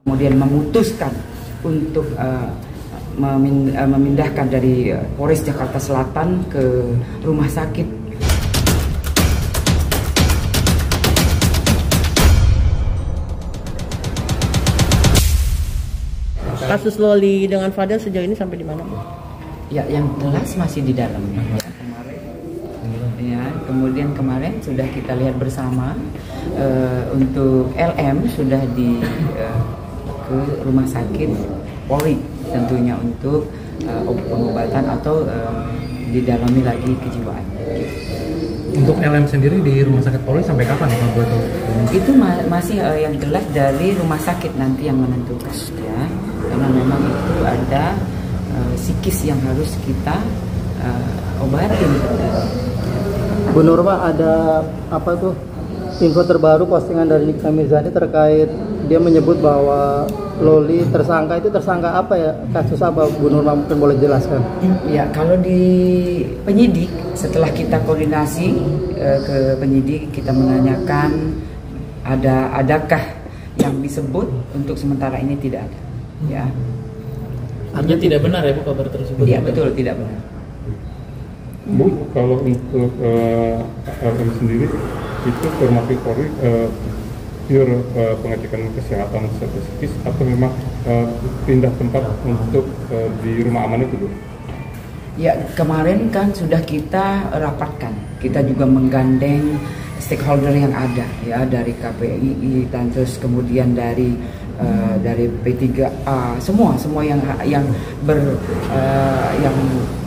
kemudian memutuskan untuk memindahkan dari Polres Jakarta Selatan ke rumah sakit. Kasus Loli dengan Fadel sejauh ini sampai di mana, Bu? Ya, yang jelas masih di dalam. Kemudian kemarin sudah kita lihat bersama untuk LM sudah ke rumah sakit Polri tentunya untuk pengobatan atau didalami lagi kejiwaan. Untuk LM sendiri di rumah sakit Polri sampai kapan ya, Pak? Itu masih yang jelas dari rumah sakit nanti yang menentukan ya, karena memang itu ada psikis yang harus kita obatin. Bu Nurma, ada apa tuh info terbaru postingan dari Nikita Mirzani terkait dia menyebut bahwa Loli tersangka itu tersangka apa ya, kasus apa, Bu Nurma mungkin boleh jelaskan? Ya, kalau di penyidik setelah kita koordinasi ke penyidik, kita menanyakan adakah yang disebut, untuk sementara ini tidak ada. Ya. Artinya tidak benar ya, Bu, kabar tersebut? Iya, betul, tidak benar. Bu, kalau untuk LM sendiri itu ke rumah sakit Polri pure pengecekan kesehatan psikis atau memang pindah tempat untuk di rumah aman itu, Bu? Ya, kemarin kan sudah kita rapatkan, kita juga menggandeng stakeholder yang ada ya, dari KPI dan terus kemudian dari P3A, semua yang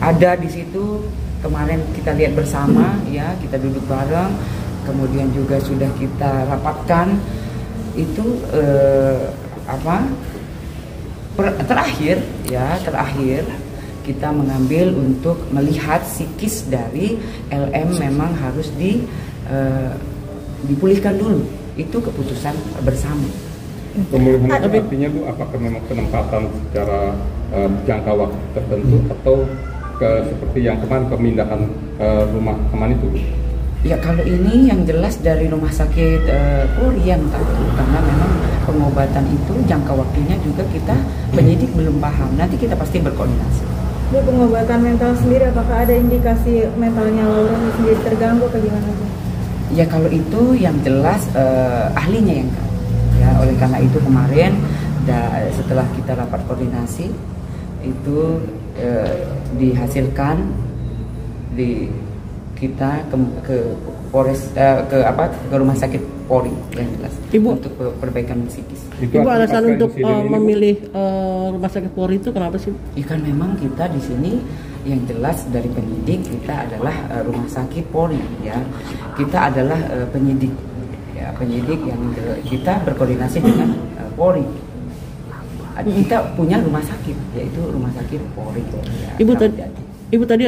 ada di situ. Kemarin kita lihat bersama ya, kita duduk bareng, kemudian juga sudah kita rapatkan itu terakhir kita mengambil untuk melihat psikis dari LM memang harus dipulihkan dulu. Itu keputusan bersama. Pemulihan itu artinya, Bu, apakah memang penempatan secara jangka waktu tertentu atau seperti yang kemarin pemindahan rumah aman itu, Bu? Ya, kalau ini yang jelas dari rumah sakit Polri yang tahu, karena memang pengobatan itu jangka waktunya juga kita penyidik belum paham. Nanti kita pasti berkoordinasi. Bu, pengobatan mental sendiri, apakah ada indikasi mentalnya Laura sendiri terganggu atau gimana, Bu? Ya, kalau itu yang jelas ahlinya yang tahu. Ya, oleh karena itu kemarin setelah kita rapat koordinasi itu dihasilkan kita ke Polres ke rumah sakit Polri yang jelas, Ibu, untuk perbaikan psikis. Ibu, alasan untuk memilih rumah sakit Polri itu kenapa sih? Ikan memang kita di sini yang jelas dari penyidik kita adalah rumah sakit Polri ya. Kita adalah penyidik ya, penyidik yang kita berkoordinasi dengan Polri. Kita punya rumah sakit, yaitu rumah sakit Polri ya. Ibu tadi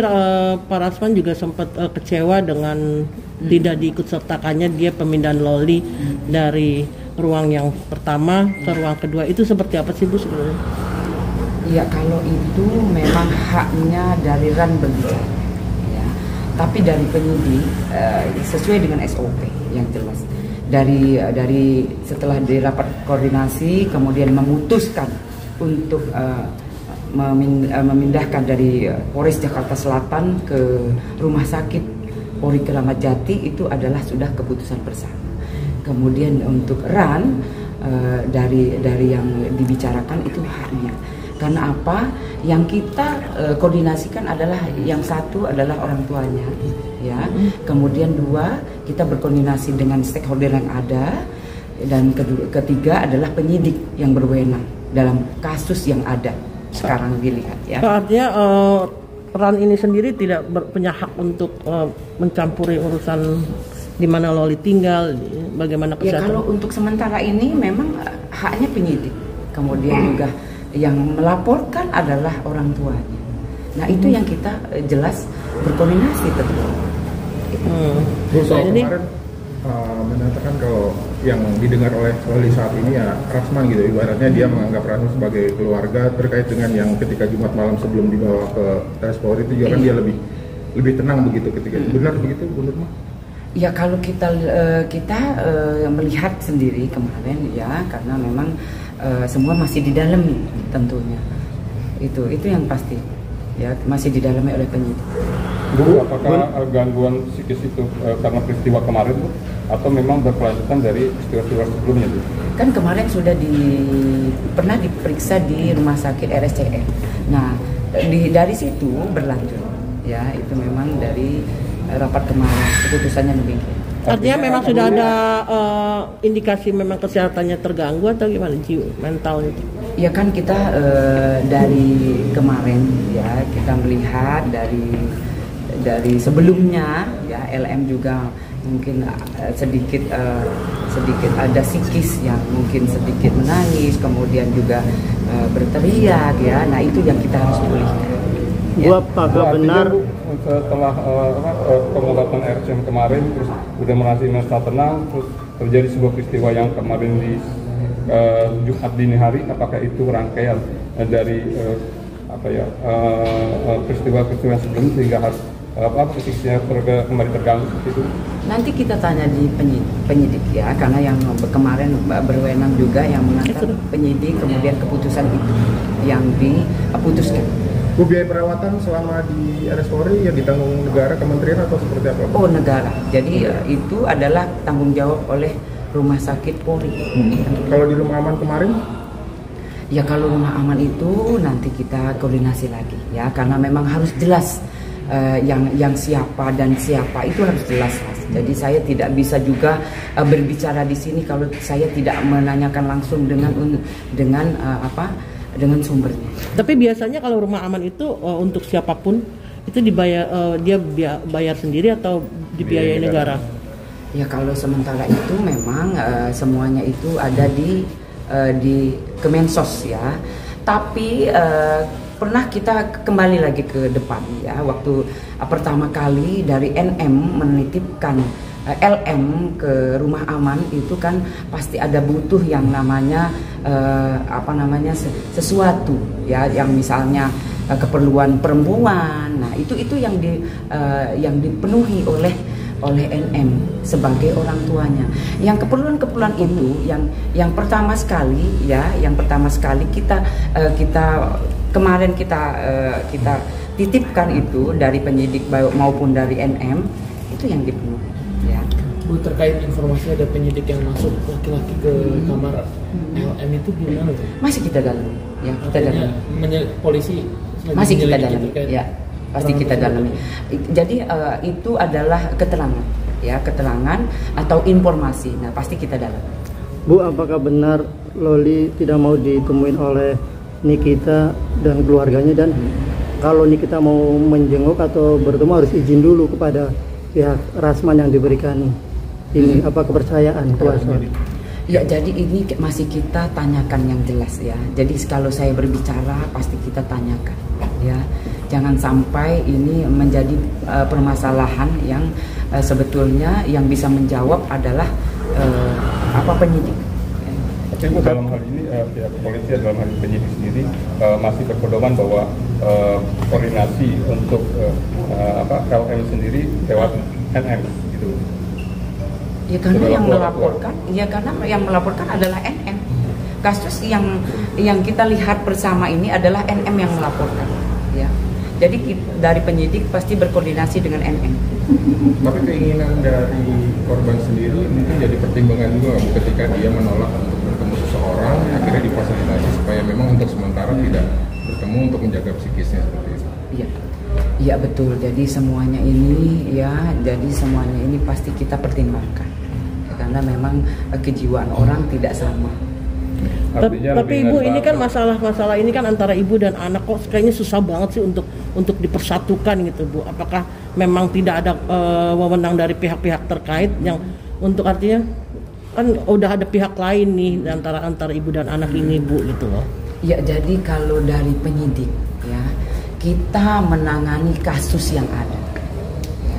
Pak Rasman juga sempat kecewa dengan tidak diikutsertakannya dia pemindahan Loli dari ruang yang pertama ke ruang kedua. Itu seperti apa sih, Bu, sebenarnya? Ya, kalau itu memang haknya dari RAN berbicara ya. Tapi dari penyidik sesuai dengan SOP yang jelas. Dari setelah dirapat koordinasi kemudian memutuskan untuk memindahkan dari Polres Jakarta Selatan ke rumah sakit Polri Kramat Jati, itu adalah sudah keputusan bersama. Kemudian untuk RAN dari yang dibicarakan itu haknya. Karena apa? Yang kita koordinasikan adalah yang satu adalah orang tuanya, ya. Kemudian dua, kita berkoordinasi dengan stakeholder yang ada, dan ketiga adalah penyidik yang berwenang dalam kasus yang ada sekarang dilihat. Ya. Artinya RAN ini sendiri tidak punya hak untuk mencampuri urusan di mana Loli tinggal, bagaimana kesehatan? Ya, kalau untuk sementara ini memang haknya penyidik. Kemudian juga yang melaporkan adalah orang tuanya. Nah, itu yang kita jelas berkoordinasi tentu. Bu, soal kemarin menyatakan kalau yang didengar oleh Loli saat ini ya Rasman gitu, ibaratnya dia menganggap Rasman sebagai keluarga, terkait dengan yang ketika Jumat malam sebelum dibawa ke Res Polri itu juga kan dia lebih tenang begitu ketika itu. Benar begitu, Bu Nurma? Ya, kalau kita melihat sendiri kemarin ya, karena memang semua masih didalami tentunya. Itu yang pasti ya, masih didalami oleh penyidik. Bu, apakah gangguan psikis itu karena peristiwa kemarin Bu, atau memang berkelanjutan dari peristiwa sebelumnya Bu? Kan kemarin sudah pernah diperiksa di rumah sakit RSCM. Nah, dari situ berlanjut ya, itu memang dari rapat kemarin keputusannya demikian. Artinya memang sudah ada indikasi memang kesehatannya terganggu atau gimana, jiwa mental itu? Ya kan kita dari kemarin ya, kita melihat dari sebelumnya ya, LM juga mungkin sedikit ada psikis yang mungkin sedikit menangis, kemudian juga berteriak ya. Nah, itu yang kita harus pulihkan. Bu, apakah benar setelah pengobatan RCM kemarin, terus udah merasa tenang, terus terjadi sebuah peristiwa yang kemarin di Jumat dini hari, apakah itu rangkaian dari peristiwa-peristiwa sebelumnya sehingga harus psikisnya kembali terganggu itu? Nanti kita tanya di penyidik ya, karena yang kemarin berwenang juga yang mengantar penyidik, kemudian keputusan itu yang diputuskan. Bu, biaya perawatan selama di RS Polri yang ditanggung negara, kementerian atau seperti apa? Oh, negara. Jadi itu adalah tanggung jawab oleh Rumah Sakit Polri. Kalau di Rumah Aman kemarin? Ya kalau Rumah Aman itu nanti kita koordinasi lagi ya, karena memang harus jelas yang siapa dan siapa itu harus jelas. Jadi saya tidak bisa juga berbicara di sini kalau saya tidak menanyakan langsung dengan sumbernya. Tapi biasanya kalau Rumah Aman itu untuk siapapun itu dibayar, dia bayar sendiri atau dibiayai negara? Ya kalau sementara itu memang semuanya itu ada di Kemensos ya. Tapi pernah kita kembali lagi ke depan ya, waktu pertama kali dari NM menitipkan LM ke Rumah Aman itu kan pasti ada butuh yang namanya sesuatu ya, yang misalnya keperluan perempuan. Nah itu yang dipenuhi oleh NM sebagai orang tuanya. Yang keperluan itu yang pertama sekali ya, kita kemarin kita titipkan itu dari penyidik maupun dari NM itu yang dipenuhi. Ya. Bu, terkait informasi ada penyidik yang masuk laki-laki ke kamar LM itu gimana tuh? Masih kita dalami, ya kita dalami. Polisi masih kita dalami, ya pasti kita dalami. Jadi itu adalah keterangan atau informasi. Nah pasti kita dalami. Bu, apakah benar Loli tidak mau ditemuin oleh Nikita dan keluarganya, dan kalau Nikita mau menjenguk atau bertemu harus izin dulu kepada pihak Rasman yang diberikan ini apa kepercayaan kuasa? Ya, jadi ini masih kita tanyakan yang jelas ya. Jadi kalau saya berbicara pasti kita tanyakan ya. Jangan sampai ini menjadi permasalahan yang sebetulnya yang bisa menjawab adalah penyidik. Tapi dalam hal ini pihak kepolisian, dalam hal ini penyidik sendiri masih berpedoman bahwa koordinasi untuk LM sendiri lewat NM gitu. Ya karena yang melaporkan adalah NM. Kasus yang kita lihat bersama ini adalah NM yang melaporkan. Ya. Jadi dari penyidik pasti berkoordinasi dengan NM. Tapi keinginan dari korban sendiri mungkin jadi pertimbangan juga ketika dia menolak untuk bertemu seseorang, akhirnya difasilitasi supaya memang untuk sementara tidak bertemu untuk menjaga psikisnya seperti itu. Iya. Iya betul. Jadi semuanya ini pasti kita pertimbangkan. Ya, karena memang kejiwaan orang tidak sama. Tapi Ibu, ini kan masalah ini kan antara ibu dan anak, kok kayaknya susah banget sih untuk dipersatukan gitu Bu. Apakah memang tidak ada wewenang dari pihak-pihak terkait yang untuk, artinya kan udah ada pihak lain nih antara ibu dan anak ini Bu gitu loh. Ya jadi kalau dari penyidik ya, kita menangani kasus yang ada.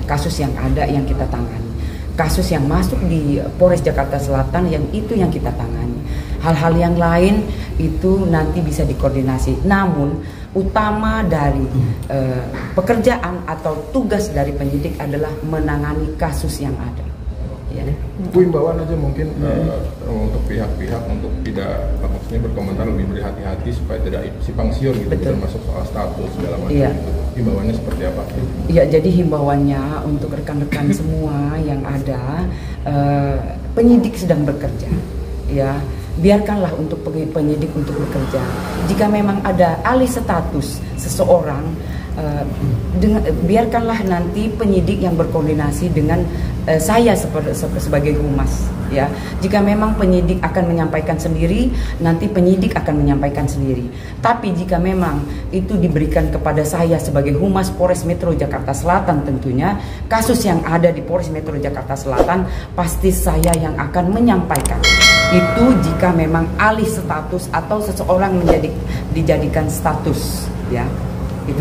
Kasus yang ada yang kita tangani. Kasus yang masuk di Polres Jakarta Selatan yang kita tangani. Hal-hal yang lain itu nanti bisa dikoordinasi. Namun utama dari pekerjaan atau tugas dari penyidik adalah menangani kasus yang ada. Ya. Bu, imbauan aja mungkin untuk pihak-pihak untuk tidak maksudnya berkomentar lebih berhati-hati supaya tidak simpang siur gitu, termasuk soal status segala macam. Iya. Imbauannya seperti apa? Ya, jadi himbauannya untuk rekan-rekan semua yang ada, penyidik sedang bekerja, ya. Biarkanlah untuk penyidik untuk bekerja. Jika memang ada alih status seseorang, biarkanlah nanti penyidik yang berkoordinasi dengan saya sebagai humas, ya. Jika memang penyidik akan menyampaikan sendiri, nanti penyidik akan menyampaikan sendiri. Tapi jika memang itu diberikan kepada saya sebagai humas Polres Metro Jakarta Selatan, tentunya kasus yang ada di Polres Metro Jakarta Selatan pasti saya yang akan menyampaikan. Itu jika memang alih status atau seseorang dijadikan status, ya. Itu.